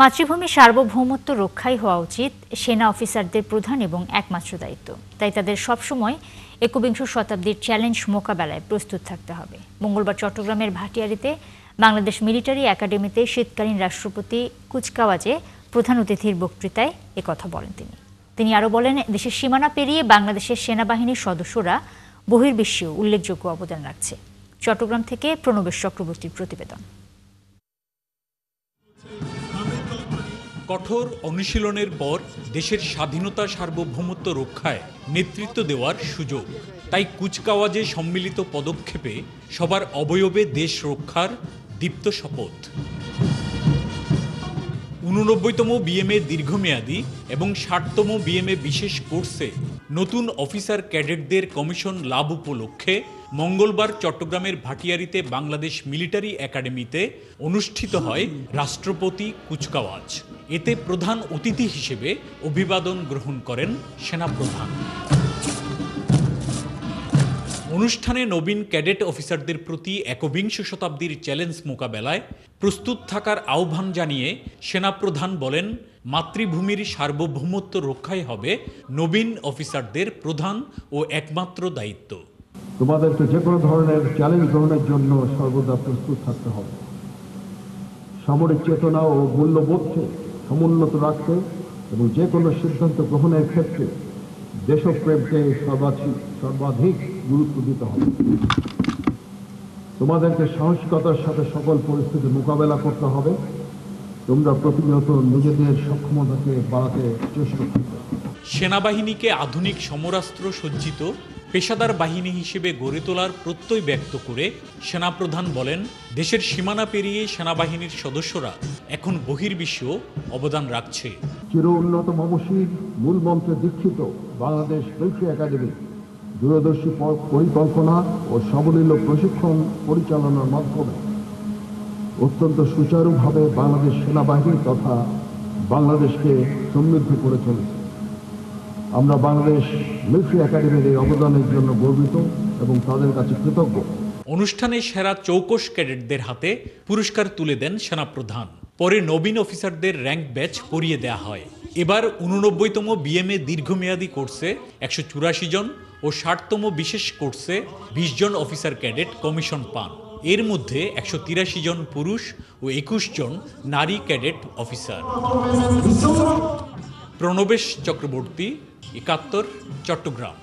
মাতৃভূমির সার্বভৌমত্ব রক্ষাই হওয়া উচিত সেনা অফিসারদের প্রধান এবং একমাত্র দায়িত্ব। তাই তাদের সবসময় একবিংশ শতাব্দীর চ্যালেঞ্জ মোকাবেলায় প্রস্তুত থাকতে হবে। মঙ্গলবার চট্টগ্রামের ভাটিয়ারীতে বাংলাদেশ মিলিটারি একাডেমিতে শীতকালীন রাষ্ট্রপতি কুচকাওয়াজে প্রধান অতিথির বক্তৃতায় একথা বলেন তিনি আরও বলেন, দেশের সীমানা পেরিয়ে বাংলাদেশের সেনাবাহিনীর সদস্যরা বহির্বিশ্বেও উল্লেখযোগ্য অবদান রাখছে। চট্টগ্রাম থেকে প্রণবেশ চক্রবর্তীর প্রতিবেদন। কঠোর অনুশীলনের পর দেশের স্বাধীনতা সার্বভৌমত্ব রক্ষায় নেতৃত্ব দেওয়ার সুযোগ। তাই কুচকাওয়াজে সম্মিলিত পদক্ষেপে সবার অবয়বে দেশ রক্ষার দীপ্ত শপথ। 89তম বিএমএ দীর্ঘমেয়াদী এবং 60তম বিএমএ বিশেষ কোর্সে নতুন অফিসার ক্যাডেটদের কমিশন লাভ উপলক্ষে মঙ্গলবার চট্টগ্রামের ভাটিয়ারীতে বাংলাদেশ মিলিটারি একাডেমিতে অনুষ্ঠিত হয় রাষ্ট্রপতি কুচকাওয়াজ। এতে প্রধান অতিথি হিসেবে অভিবাদন গ্রহণ করেন সেনাপ্রধান। অনুষ্ঠানে নবীন ক্যাডেট অফিসারদের প্রতি একবিংশ শতাব্দীর চ্যালেঞ্জ মোকাবেলায় প্রস্তুত থাকার আহ্বান জানিয়ে সেনাপ্রধান বলেন, মাতৃভূমির সার্বভৌমত্ব রক্ষাই হবে নবীন অফিসারদের প্রধান ও একমাত্র দায়িত্ব। তোমাদেরকে যে কোনো ধরনের চ্যালেঞ্জ গ্রহণের জন্য সর্বদা প্রস্তুত থাকতে হবে। সামরিক চেতনা ও মূল্যবোধকে সমুন্নত রাখতে এবং যে কোনো সিদ্ধান্ত গ্রহণের ক্ষেত্রে দেশপ্রেমকে সর্বাধিক গুরুত্ব দিতে হবে। তোমাদেরকে সাহসিকতার সাথে সকল পরিস্থিতি মোকাবেলা করতে হবে। তোমরা প্রতিনিয়ত নিজেদের সক্ষমতাকে বাড়াতে চেষ্টা করবে। সেনাবাহিনীকে আধুনিক সমরাস্ত্র সজ্জিত পেশাদার বাহিনী হিসেবে গড়ে তোলার প্রত্যয় ব্যক্ত করে সেনাপ্রধান বলেন, দেশের সীমানা পেরিয়ে সেনাবাহিনীর সদস্যরা এখন বহির্বিশ্বেও অবদান রাখছে। চির উন্নত মমশির মূল মন্ত্রে দীক্ষিত বাংলাদেশ মিলিটারি একাডেমি দূরদর্শী পরিকল্পনা ও সাবলীল প্রশিক্ষণ পরিচালনার মাধ্যমে অত্যন্ত সুচারুভাবে বাংলাদেশ সেনাবাহিনী তথা বাংলাদেশকে সমৃদ্ধ করে চলেছে। আমরা বাংলাদেশ মিলিটারি একাডেমির এই অবদানের জন্য গর্বিত এবং তাদের কাছে কৃতজ্ঞ। অনুষ্ঠানে সেরা চৌকস ক্যাডেটদের হাতে পুরস্কার তুলে দেন সেনাপ্রধান। পরে নবীন অফিসারদের র্যাঙ্ক ব্যাচ পরিয়ে দেওয়া হয়। এবার 89তম বিএমএ দীর্ঘমেয়াদী কোর্সে 184 জন ও 60তম বিশেষ কোর্সে 20 জন অফিসার ক্যাডেট কমিশন পান। এর মধ্যে 183 জন পুরুষ ও 21 জন নারী ক্যাডেট অফিসার। প্রণবেশ চক্রবর্তী, 71, চট্টগ্রাম।